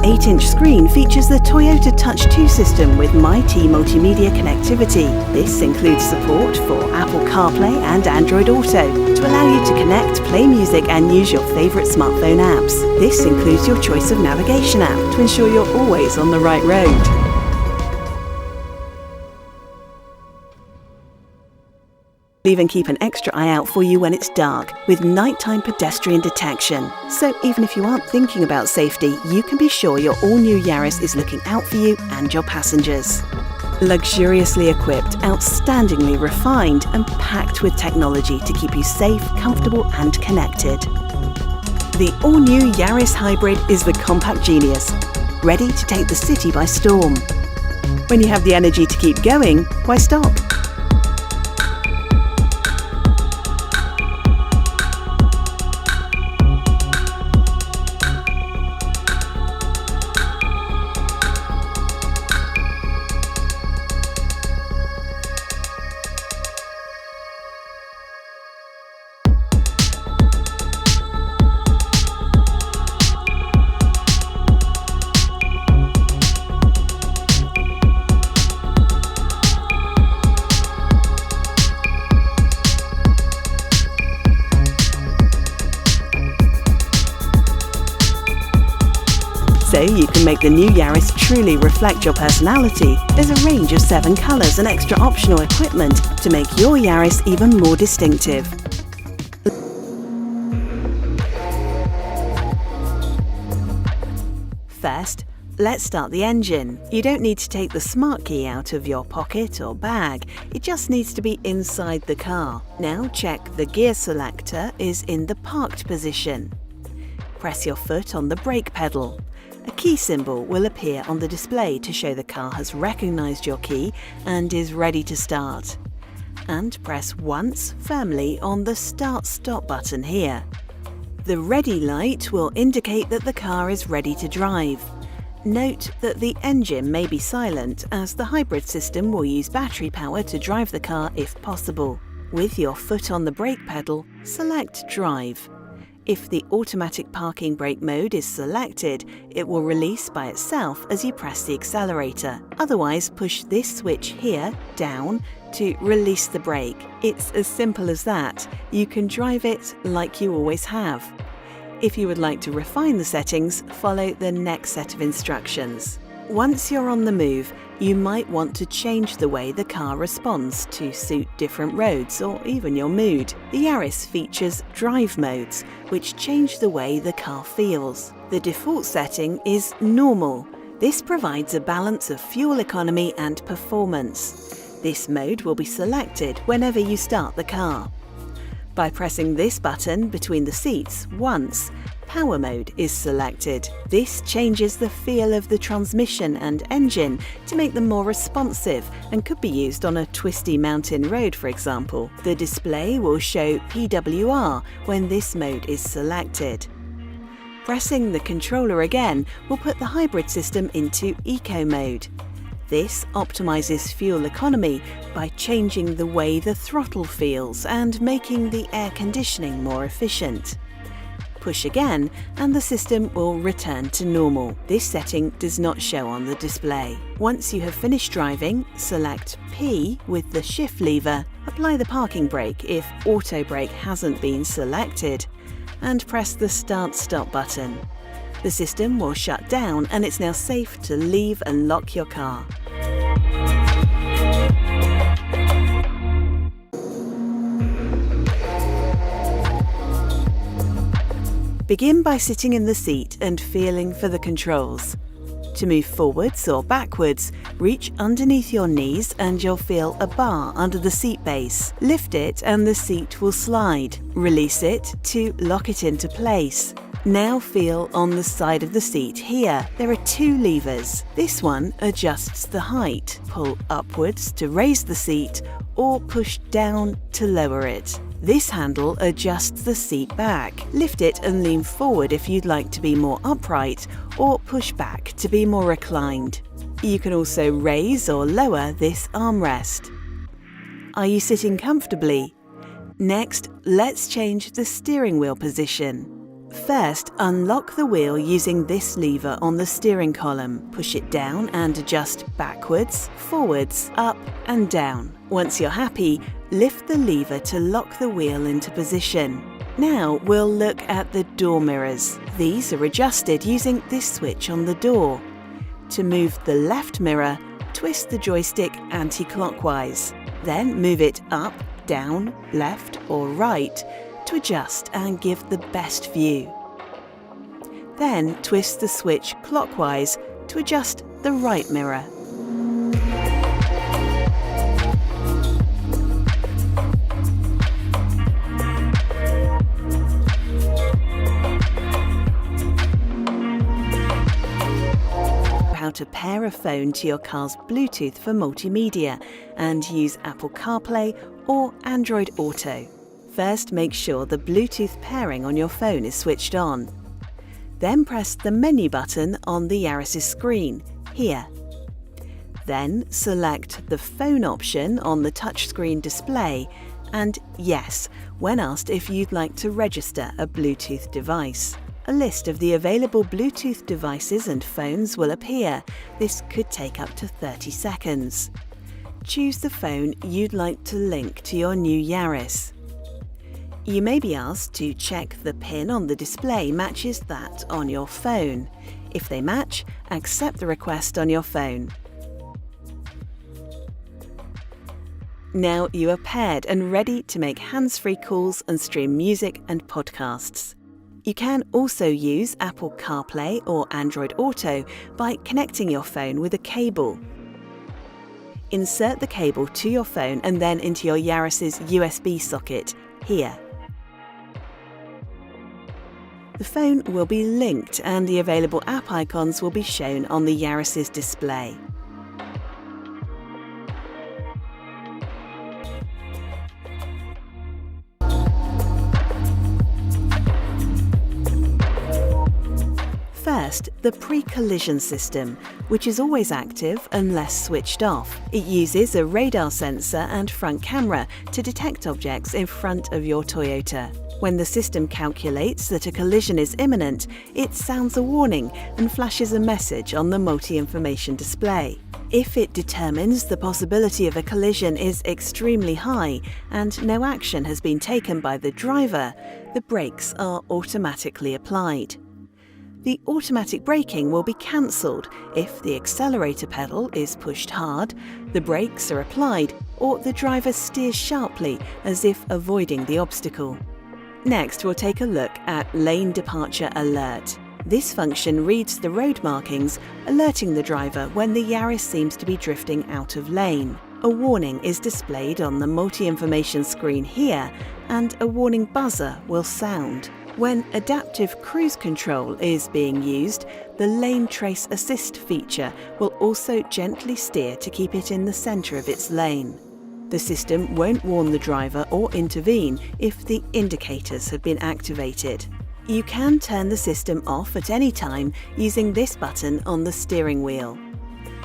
8-inch screen features the Toyota Touch 2 system with MyT multimedia connectivity. This includes support for Apple CarPlay and Android Auto to allow you to connect, play music and use your favourite smartphone apps. This includes your choice of navigation app to ensure you're always on the right road. We'll even keep an extra eye out for you when it's dark with nighttime pedestrian detection. So even if you aren't thinking about safety, you can be sure your all-new Yaris is looking out for you and your passengers. Luxuriously equipped, outstandingly refined and packed with technology to keep you safe, comfortable and connected. The all-new Yaris Hybrid is the compact genius, ready to take the city by storm. When you have the energy to keep going, why stop? So you can make the new Yaris truly reflect your personality. There's a range of 7 colours and extra optional equipment to make your Yaris even more distinctive. First, let's start the engine. You don't need to take the smart key out of your pocket or bag. It just needs to be inside the car. Now check the gear selector is in the parked position. Press your foot on the brake pedal. A key symbol will appear on the display to show the car has recognised your key and is ready to start. And press once firmly on the Start-Stop button here. The ready light will indicate that the car is ready to drive. Note that the engine may be silent as the hybrid system will use battery power to drive the car if possible. With your foot on the brake pedal, select Drive. If the automatic parking brake mode is selected, it will release by itself as you press the accelerator. Otherwise, push this switch here, down, to release the brake. It's as simple as that. You can drive it like you always have. If you would like to refine the settings, follow the next set of instructions. Once you're on the move, you might want to change the way the car responds to suit different roads or even your mood. The Yaris features drive modes, which change the way the car feels. The default setting is normal. This provides a balance of fuel economy and performance. This mode will be selected whenever you start the car. By pressing this button between the seats once, Power mode is selected. This changes the feel of the transmission and engine to make them more responsive and could be used on a twisty mountain road, for example. The display will show PWR when this mode is selected. Pressing the controller again will put the hybrid system into Eco mode. This optimizes fuel economy by changing the way the throttle feels and making the air conditioning more efficient. Push again and the system will return to normal. This setting does not show on the display. Once you have finished driving, select P with the shift lever, apply the parking brake if auto brake hasn't been selected, and press the Start-Stop button. The system will shut down and it's now safe to leave and lock your car. Begin by sitting in the seat and feeling for the controls. To move forwards or backwards, reach underneath your knees and you'll feel a bar under the seat base. Lift it and the seat will slide. Release it to lock it into place. Now feel on the side of the seat here. There are two levers. This one adjusts the height. Pull upwards to raise the seat or push down to lower it. This handle adjusts the seat back. Lift it and lean forward if you'd like to be more upright, or push back to be more reclined. You can also raise or lower this armrest. Are you sitting comfortably? Next, let's change the steering wheel position. First, unlock the wheel using this lever on the steering column. Push it down and adjust backwards, forwards, up and down. Once you're happy, lift the lever to lock the wheel into position. Now we'll look at the door mirrors. These are adjusted using this switch on the door. To move the left mirror, twist the joystick anti-clockwise. Then move it up, down, left or right to adjust and give the best view. Then twist the switch clockwise to adjust the right mirror. How to pair a phone to your car's Bluetooth for multimedia and use Apple CarPlay or Android Auto. First, make sure the Bluetooth pairing on your phone is switched on. Then press the menu button on the Yaris' screen, here. Then select the phone option on the touchscreen display and yes, when asked if you'd like to register a Bluetooth device. A list of the available Bluetooth devices and phones will appear. This could take up to 30 seconds. Choose the phone you'd like to link to your new Yaris. You may be asked to check the pin on the display matches that on your phone. If they match, accept the request on your phone. Now you are paired and ready to make hands-free calls and stream music and podcasts. You can also use Apple CarPlay or Android Auto by connecting your phone with a cable. Insert the cable to your phone and then into your Yaris' USB socket, here. The phone will be linked and the available app icons will be shown on the Yaris' display. First, the pre-collision system, which is always active unless switched off. It uses a radar sensor and front camera to detect objects in front of your Toyota. When the system calculates that a collision is imminent, it sounds a warning and flashes a message on the multi-information display. If it determines the possibility of a collision is extremely high and no action has been taken by the driver, the brakes are automatically applied. The automatic braking will be cancelled if the accelerator pedal is pushed hard, the brakes are applied, or the driver steers sharply as if avoiding the obstacle. Next, we'll take a look at Lane Departure Alert. This function reads the road markings, alerting the driver when the Yaris seems to be drifting out of lane. A warning is displayed on the multi-information screen here, and a warning buzzer will sound. When adaptive cruise control is being used, the Lane Trace Assist feature will also gently steer to keep it in the centre of its lane. The system won't warn the driver or intervene if the indicators have been activated. You can turn the system off at any time using this button on the steering wheel.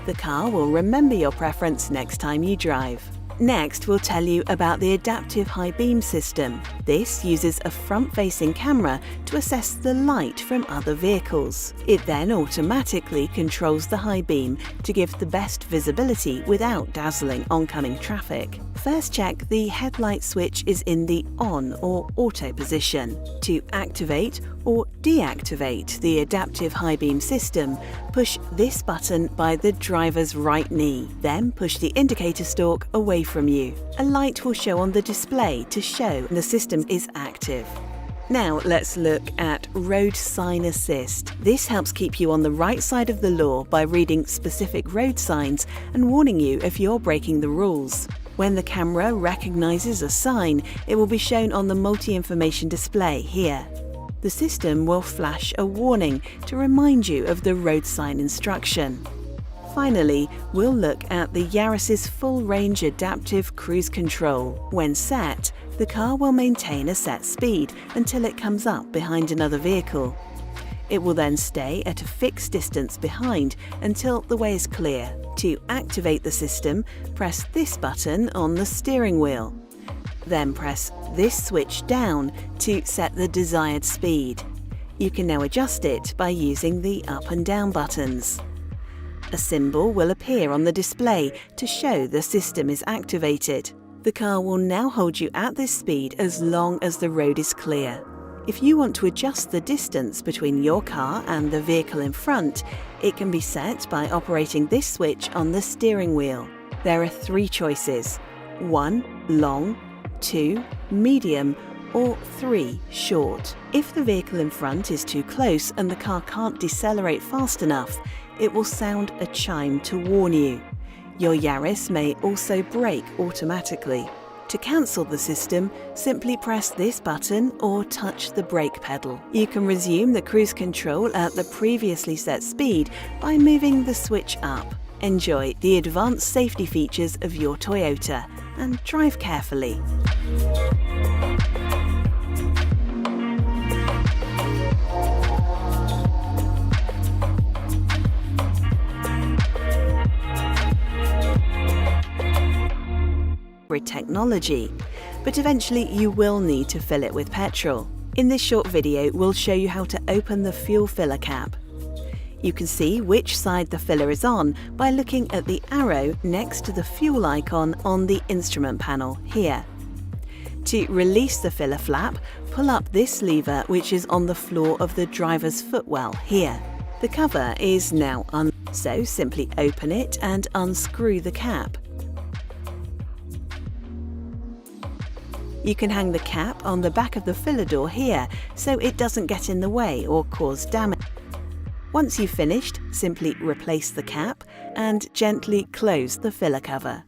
The car will remember your preference next time you drive. Next, we'll tell you about the adaptive high beam system. This uses a front-facing camera to assess the light from other vehicles. It then automatically controls the high beam to give the best visibility without dazzling oncoming traffic. First, check the headlight switch is in the on or auto position. To activate or deactivate the adaptive high beam system, push this button by the driver's right knee. Then push the indicator stalk away from you. A light will show on the display to show the system is active. Now let's look at Road Sign Assist. This helps keep you on the right side of the law by reading specific road signs and warning you if you're breaking the rules. When the camera recognizes a sign, it will be shown on the multi-information display here. The system will flash a warning to remind you of the road sign instruction. Finally, we'll look at the Yaris' full-range adaptive cruise control. When set, the car will maintain a set speed until it comes up behind another vehicle. It will then stay at a fixed distance behind until the way is clear. To activate the system, press this button on the steering wheel. Then press this switch down to set the desired speed. You can now adjust it by using the up and down buttons. A symbol will appear on the display to show the system is activated. The car will now hold you at this speed as long as the road is clear. If you want to adjust the distance between your car and the vehicle in front, it can be set by operating this switch on the steering wheel. There are 3 choices: 1, long, 2, medium, or 3, short. If the vehicle in front is too close and the car can't decelerate fast enough, it will sound a chime to warn you. Your Yaris may also brake automatically. To cancel the system, simply press this button or touch the brake pedal. You can resume the cruise control at the previously set speed by moving the switch up. Enjoy the advanced safety features of your Toyota and drive carefully. Technology, but eventually you will need to fill it with petrol. In this short video, we'll show you how to open the fuel filler cap. You can see which side the filler is on by looking at the arrow next to the fuel icon on the instrument panel here. To release the filler flap, pull up this lever which is on the floor of the driver's footwell here. The cover is now on, so simply open it and unscrew the cap. You can hang the cap on the back of the filler door here so it doesn't get in the way or cause damage. Once you've finished, simply replace the cap and gently close the filler cover.